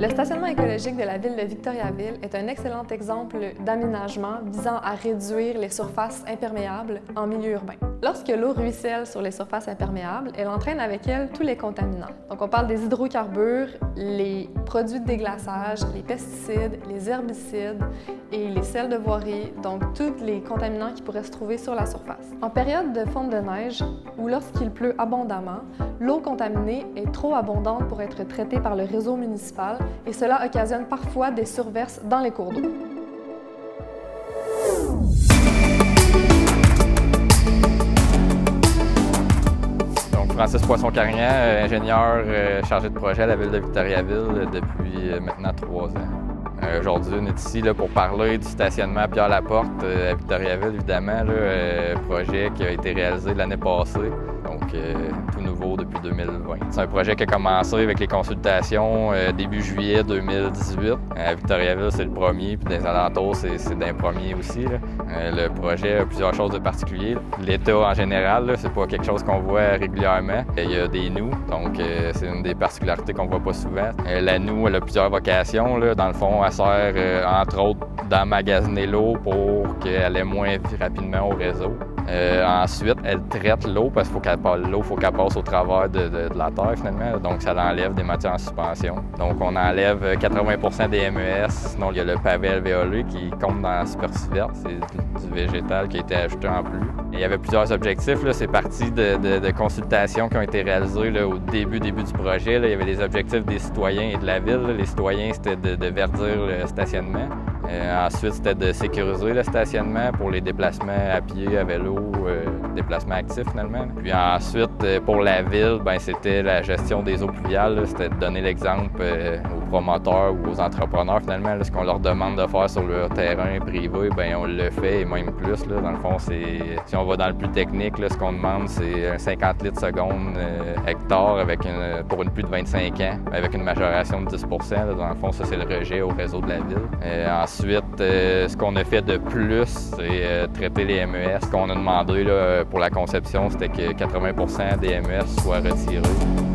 Le stationnement écologique de la ville de Victoriaville est un excellent exemple d'aménagement visant à réduire les surfaces imperméables en milieu urbain. Lorsque l'eau ruisselle sur les surfaces imperméables, elle entraîne avec elle tous les contaminants. Donc on parle des hydrocarbures, les produits de déglaçage, les pesticides, les herbicides et les sels de voirie, donc tous les contaminants qui pourraient se trouver sur la surface. En période de fonte de neige ou lorsqu'il pleut abondamment, l'eau contaminée est trop abondante pour être traitée par le réseau municipal et cela occasionne parfois des surverses dans les cours d'eau. Francis Poisson-Carignan, ingénieur chargé de projet à la ville de Victoriaville depuis maintenant 3 ans. Aujourd'hui, on est ici pour parler du stationnement à Pierre-Laporte à Victoriaville, évidemment, projet qui a été réalisé l'année passée, donc tout nouveau depuis 2020. C'est un projet qui a commencé avec les consultations début juillet 2018. À Victoriaville, c'est le premier, puis dans les alentours, c'est d'un premier aussi. Le projet a plusieurs choses de particulier. L'état en général, c'est pas quelque chose qu'on voit régulièrement. Il y a des noues, donc c'est une des particularités qu'on voit pas souvent. La noue, elle a plusieurs vocations. Dans le fond, elle sert entre autres d'emmagasiner l'eau pour qu'elle ait moins rapidement au réseau. Ensuite, elle traite l'eau parce qu'il faut qu'elle passe au travers de la terre finalement, donc ça enlève des matières en suspension. Donc on enlève 80% des MES, sinon il y a le pavé alvéolé qui compte dans la superficie verte, c'est du végétal qui a été ajouté en plus. Et il y avait plusieurs objectifs, c'est parti de consultations qui ont été réalisées au début du projet. Il y avait les objectifs des citoyens et de la ville. Les citoyens, c'était de verdir le stationnement. Ensuite, c'était de sécuriser le stationnement pour les déplacements à pied, à vélo, déplacements actifs finalement. Puis ensuite, pour la ville, c'était la gestion des eaux pluviales. C'était de donner l'exemple aux promoteurs ou aux entrepreneurs finalement. Ce qu'on leur demande de faire sur leur terrain privé, on le fait et même plus. Dans le fond, si on va dans le plus technique, ce qu'on demande, c'est 50 litres seconde hectare pour une plus de 25 ans, avec une majoration de 10 %. Dans le fond, ça, c'est le rejet au réseau de la ville. Ensuite, ce qu'on a fait de plus, c'est traiter les MES. Ce qu'on a demandé pour la conception, c'était que 80 % des MES soient retirés.